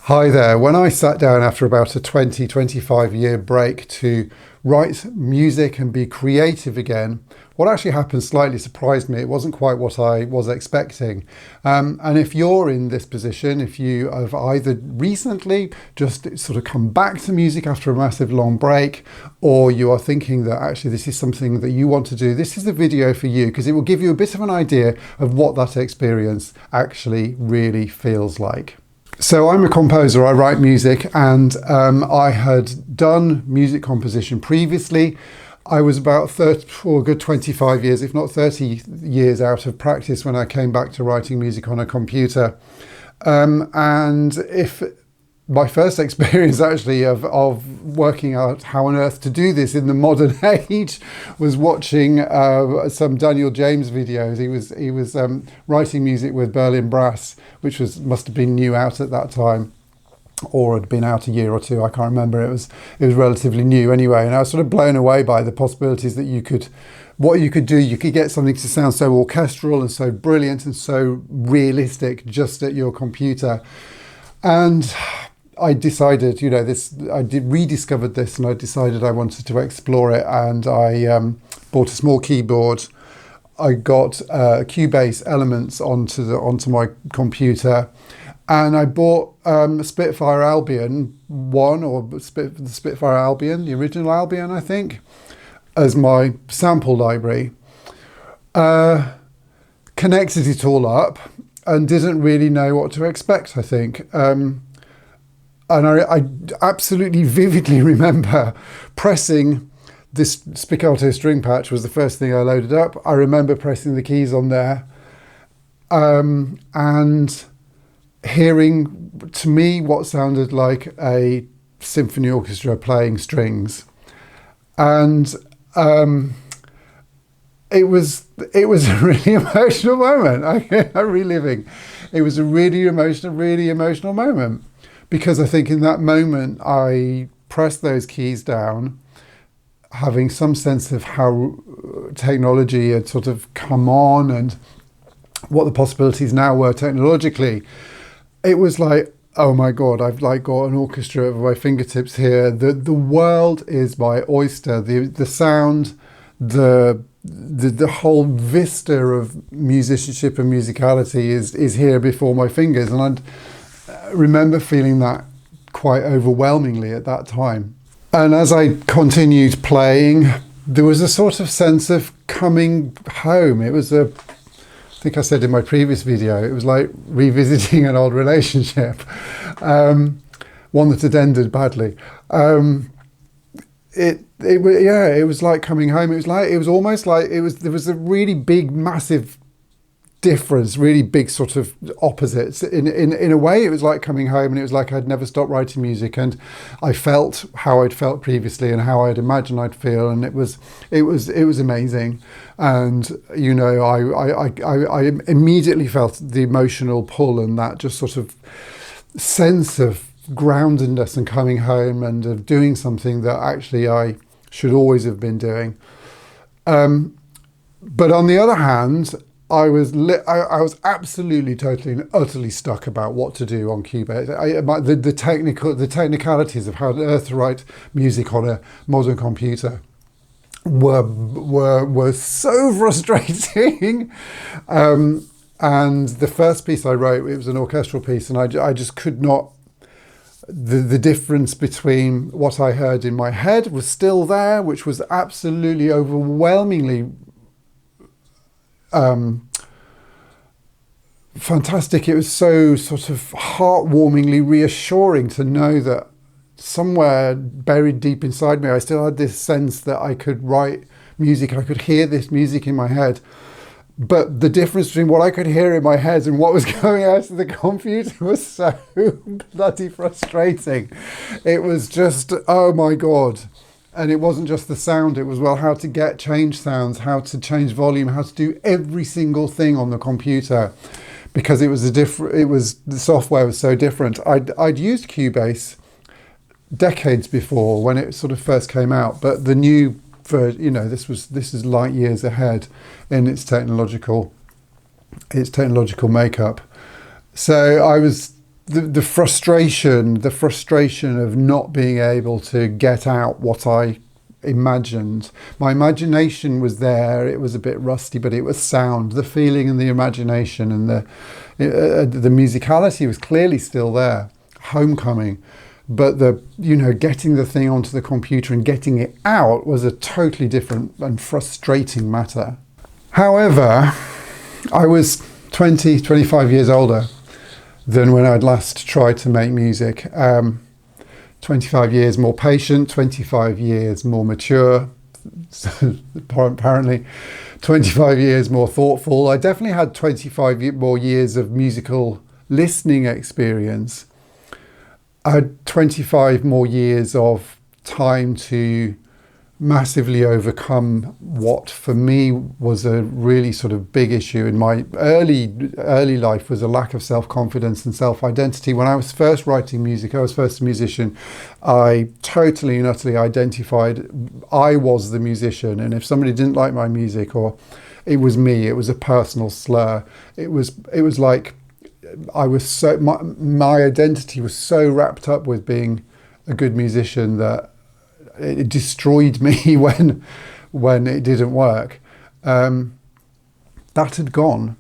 Hi there. When I sat down after about a 25 year break to write music and be creative again, what actually happened slightly surprised me. It wasn't quite what I was expecting. And if you're in this position, if you have either recently just sort of come back to music after a massive long break, or you are thinking that actually this is something that you want to do, this is the video for you, because it will give you a bit of an idea of what that experience actually really feels like. So I'm a composer, I write music, and I had done music composition previously. I was about 30, or a good 25 years, if not 30 years out of practice when I came back to writing music on a computer. And if my first experience actually of working out how on earth to do this in the modern age was watching some Daniel James videos. He was writing music with Berlin Brass, which must have been new out at that time, or had been out a year or two. I can't remember. It was relatively new anyway, and I was sort of blown away by the possibilities that what you could do. You could get something to sound so orchestral and so brilliant and so realistic just at your computer. And I decided, rediscovered this, and I decided I wanted to explore it, and I bought a small keyboard. I got Cubase elements onto my computer, and I bought Spitfire Albion 1, or the Spitfire Albion, the original Albion, I think, as my sample library. Connected it all up and didn't really know what to expect, I think. And I absolutely vividly remember pressing this spiccato string patch was the first thing I loaded up. I remember pressing the keys on there and hearing, to me, what sounded like a symphony orchestra playing strings. And it was a really emotional moment. I'm reliving. It was a really emotional moment. Because I think in that moment, I pressed those keys down, having some sense of how technology had sort of come on and what the possibilities now were technologically. It was like, oh my God, I've like got an orchestra at my fingertips here. The world is my oyster. The sound, the whole vista of musicianship and musicality is here before my fingers. And I remember feeling that quite overwhelmingly at that time. And as I continued playing, there was a sort of sense of coming home. It was I think I said in my previous video, it was like revisiting an old relationship, one that had ended badly. It was like coming home. It was almost like there was a really big, massive difference, really big sort of opposites. In a way, it was like coming home, and it was like I'd never stopped writing music, and I felt how I'd felt previously and how I'd imagined I'd feel, and it was amazing. And I immediately felt the emotional pull and that just sort of sense of groundedness and coming home and of doing something that actually I should always have been doing. But on the other hand, I was absolutely, totally, and utterly stuck about what to do on Cubase. The technicalities of how on earth to write music on a modern computer were so frustrating. And the first piece I wrote, it was an orchestral piece, and I just could not. The difference between what I heard in my head was still there, which was absolutely overwhelmingly fantastic. It was so sort of heartwarmingly reassuring to know that somewhere buried deep inside me, I still had this sense that I could write music. I could hear this music in my head. But the difference between what I could hear in my head and what was going out of the computer was so bloody frustrating. It was just, oh my God. And it wasn't just the sound, it was, well, how to change sounds, how to change volume, how to do every single thing on the computer, because the software was so different. I'd used Cubase decades before when it sort of first came out, but the new version, this is light years ahead in its technological makeup. So I was the frustration of not being able to get out what I imagined. My imagination was there. It was a bit rusty, but it was sound. The feeling and the imagination and the musicality was clearly still there. Homecoming. But getting the thing onto the computer and getting it out was a totally different and frustrating matter. However, I was 20, 25 years older than when I'd last tried to make music. 25 years more patient, 25 years more mature, apparently 25 years more thoughtful. I definitely had 25 more years of musical listening experience. I had 25 more years of time to massively overcome what for me was a really sort of big issue in my early life, was a lack of self-confidence and self-identity. When I was first writing music, I was first a musician, I totally and utterly identified I was the musician, and if somebody didn't like my music, or it was me, it was a personal slur. It was like I was so, my identity was so wrapped up with being a good musician that it destroyed me when it didn't work. That had gone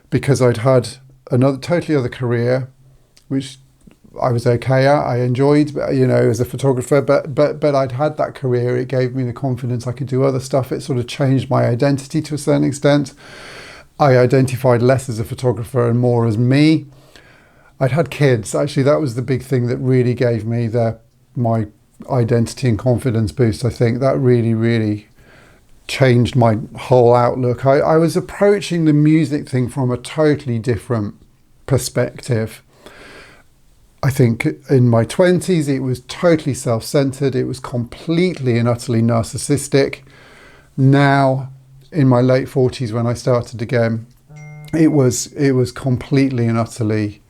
because I'd had another totally other career, which I was okay at. I enjoyed, as a photographer, but I'd had that career. It gave me the confidence I could do other stuff. It sort of changed my identity to a certain extent. I identified less as a photographer and more as me. I'd had kids. Actually, that was the big thing that really gave me my identity and confidence boost. I think that really, really changed my whole outlook. I was approaching the music thing from a totally different perspective. I think in my 20s, it was totally self-centered. It was completely and utterly narcissistic. Now, in my late 40s, when I started again, it was completely and utterly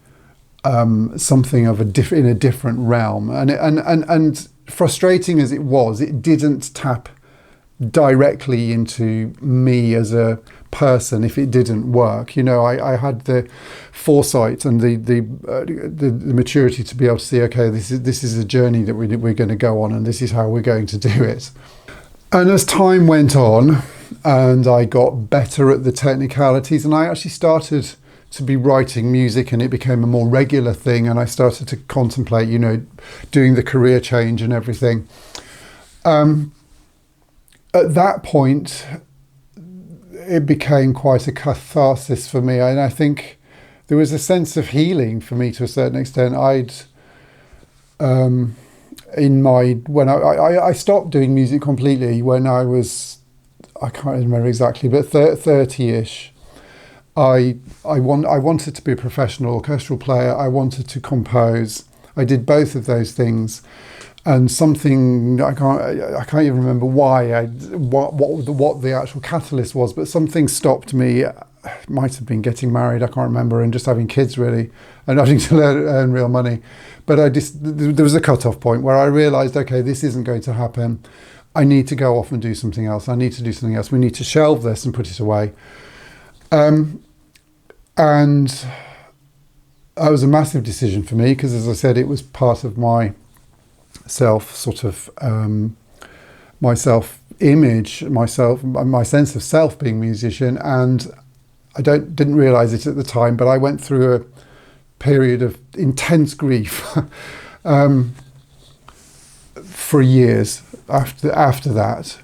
something of in a different realm. And frustrating as it was, it didn't tap directly into me as a person if it didn't work. I had the foresight and the maturity to be able to see, okay, this is a journey that we're going to go on, and this is how we're going to do it. And as time went on and I got better at the technicalities, and I actually started to be writing music, and it became a more regular thing, and I started to contemplate, doing the career change and everything. At that point, it became quite a catharsis for me, and I think there was a sense of healing for me to a certain extent. When I stopped doing music completely when I was, I can't remember exactly, but 30-ish. I wanted to be a professional orchestral player. I wanted to compose. I did both of those things, and something I can't even remember why. What the actual catalyst was, but something stopped me. It might have been getting married. I can't remember, and just having kids really, and having to earn real money. But there was a cut-off point where I realised, okay, this isn't going to happen. I need to go off and do something else. I need to do something else. We need to shelve this and put it away. And that was a massive decision for me because, as I said, it was part of my my self-image, my sense of self being a musician. And I didn't realise it at the time, but I went through a period of intense grief for years after that.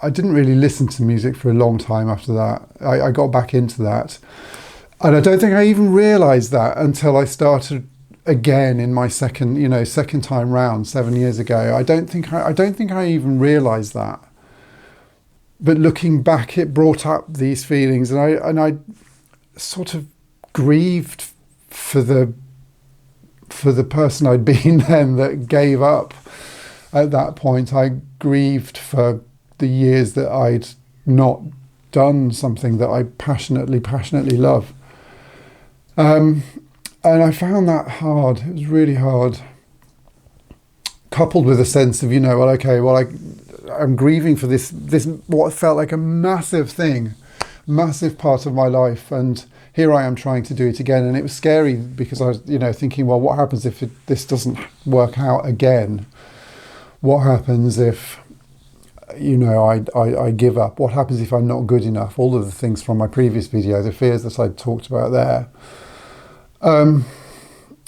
I didn't really listen to music for a long time after that. I got back into that, and I don't think I even realised that until I started again in my second time round 7 years ago. I don't think I even realised that. But looking back, it brought up these feelings, and I sort of grieved for the person I'd been then that gave up at that point. I grieved for the years that I'd not done something that I passionately love. And I found that hard. It was really hard. Coupled with a sense of, I'm grieving for this what felt like a massive thing. massive part of my life, and here I am trying to do it again. And it was scary because I was, thinking, well, what happens if this doesn't work out again? What happens if, I give up? What happens if I'm not good enough? All of the things from my previous video, the fears that I talked about there.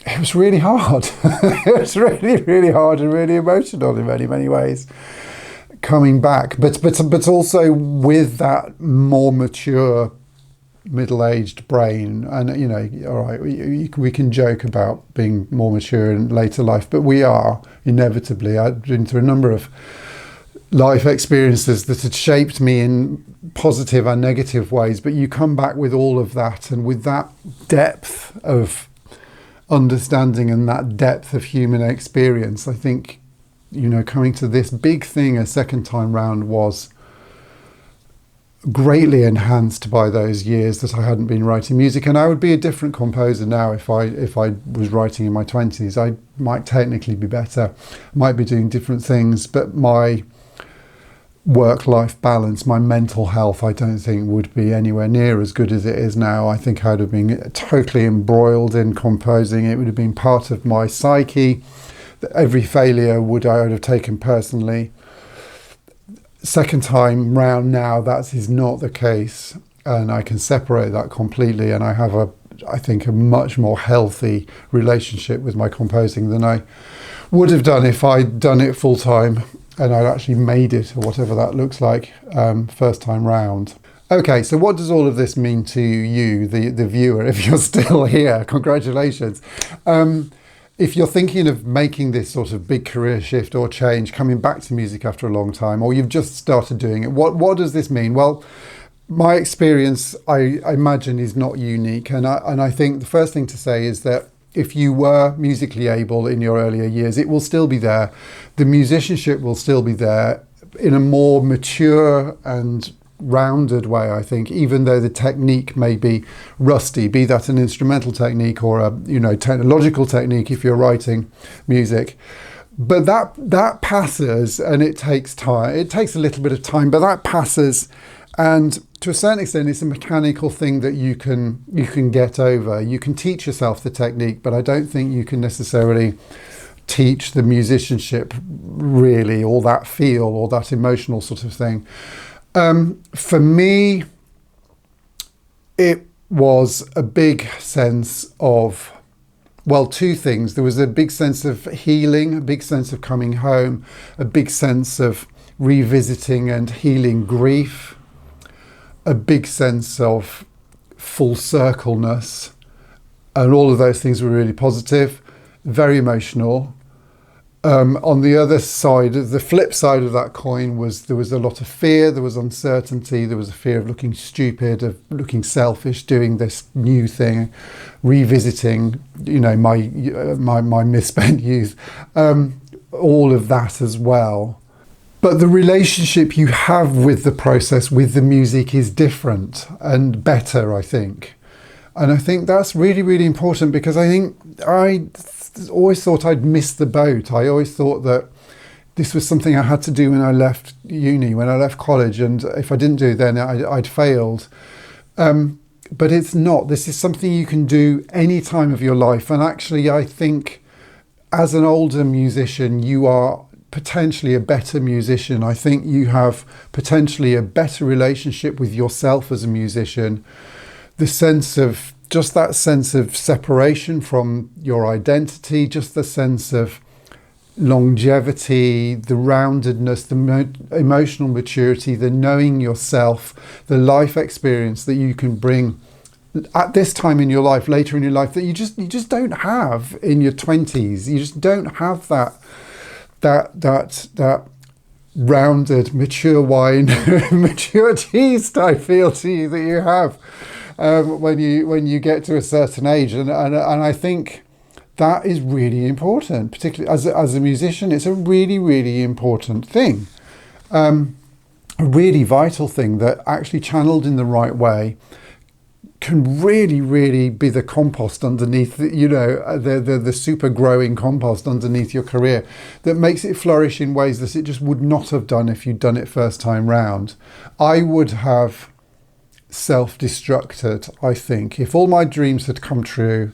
It was really hard. It was really, really hard and really emotional in many, many ways. Coming back, but also with that more mature, middle-aged brain, and all right, we can joke about being more mature in later life, but we are inevitably. I've been through a number of life experiences that had shaped me in positive and negative ways, but you come back with all of that, and with that depth of understanding and that depth of human experience, I think, coming to this big thing a second time round was greatly enhanced by those years that I hadn't been writing music. And I would be a different composer now if I was writing in my 20s. I might technically be better, might be doing different things, but my work-life balance, my mental health, I don't think would be anywhere near as good as it is now. I think I would have been totally embroiled in composing. It would have been part of my psyche. Every failure I would have taken personally. Second time round now, that is not the case, and I can separate that completely, and I have I think a much more healthy relationship with my composing than I would have done if I'd done it full time and I'd actually made it, or whatever that looks like, first time round. Okay, so what does all of this mean to you, the viewer, if you're still here? Congratulations. If you're thinking of making this sort of big career shift or change, coming back to music after a long time, or you've just started doing it, what does this mean? Well, my experience, I imagine, is not unique. And I think the first thing to say is that if you were musically able in your earlier years, it will still be there. The musicianship will still be there in a more mature and rounded way, I think, even though the technique may be rusty, be that an instrumental technique or a technological technique if you're writing music. But that passes, and it takes time. It takes a little bit of time, but that passes, and to a certain extent it's a mechanical thing that you can get over. You can teach yourself the technique, but I don't think you can necessarily teach the musicianship really, or that feel or that emotional sort of thing. For me, it was a big sense of, well, two things. There was a big sense of healing, a big sense of coming home, a big sense of revisiting and healing grief, a big sense of full circleness, and all of those things were really positive, very emotional. On the other side, the flip side of that coin was there was a lot of fear, there was uncertainty, there was a fear of looking stupid, of looking selfish, doing this new thing, revisiting, my misspent youth, all of that as well. But the relationship you have with the process, with the music, is different and better, I think. And I think that's really, really important, because I think I always thought I'd missed the boat. I always thought that this was something I had to do when I left uni, when I left college, and if I didn't do it then I'd failed. But it's not. This is something you can do any time of your life. And actually, I think as an older musician, you are potentially a better musician. I think you have potentially a better relationship with yourself as a musician. Just that sense of separation from your identity, just the sense of longevity, the roundedness, the emotional maturity, the knowing yourself, the life experience that you can bring at this time in your life, later in your life, that you just don't have in your 20s. You just don't have that rounded, mature wine, mature taste, I feel to you, that you have when you get to a certain age, and I think that is really important, particularly as a musician. It's a really, really important thing, a really vital thing that actually channeled in the right way can really, really be the compost underneath, the super growing compost underneath your career that makes it flourish in ways that it just would not have done if you'd done it first time round. I would have self-destructed, I think. If all my dreams had come true,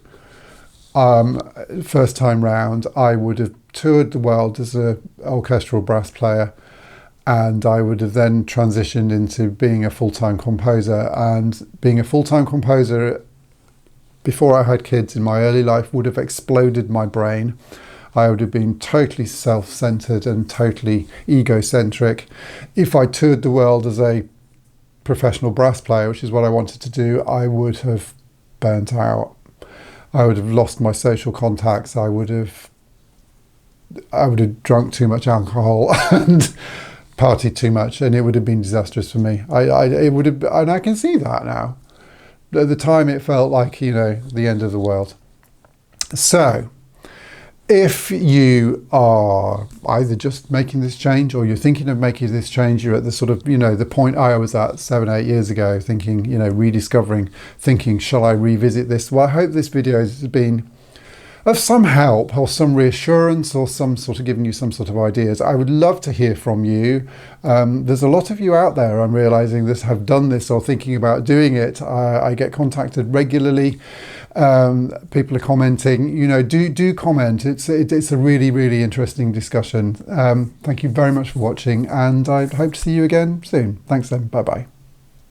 first time round, I would have toured the world as an orchestral brass player, and I would have then transitioned into being a full-time composer. And being a full-time composer before I had kids in my early life would have exploded my brain. I would have been totally self-centered and totally egocentric. If I toured the world as a professional brass player, which is what I wanted to do, I would have burnt out. I would have lost my social contacts. I would have drunk too much alcohol and partied too much, and it would have been disastrous for me. It would have, and I can see that now. At the time, it felt like, the end of the world. So, if you are either just making this change or you're thinking of making this change, you're at the sort of, the point I was at 7-8 years ago, thinking, rediscovering, thinking, shall I revisit this? Well, I hope this video has been of some help or some reassurance or some sort of giving you some sort of ideas. I would love to hear from you. There's a lot of you out there, I'm realizing, that have done this or thinking about doing it. I get contacted regularly. People are commenting. Do comment. It's a really, really interesting discussion. Thank you very much for watching, and I hope to see you again soon. Thanks then. Bye bye.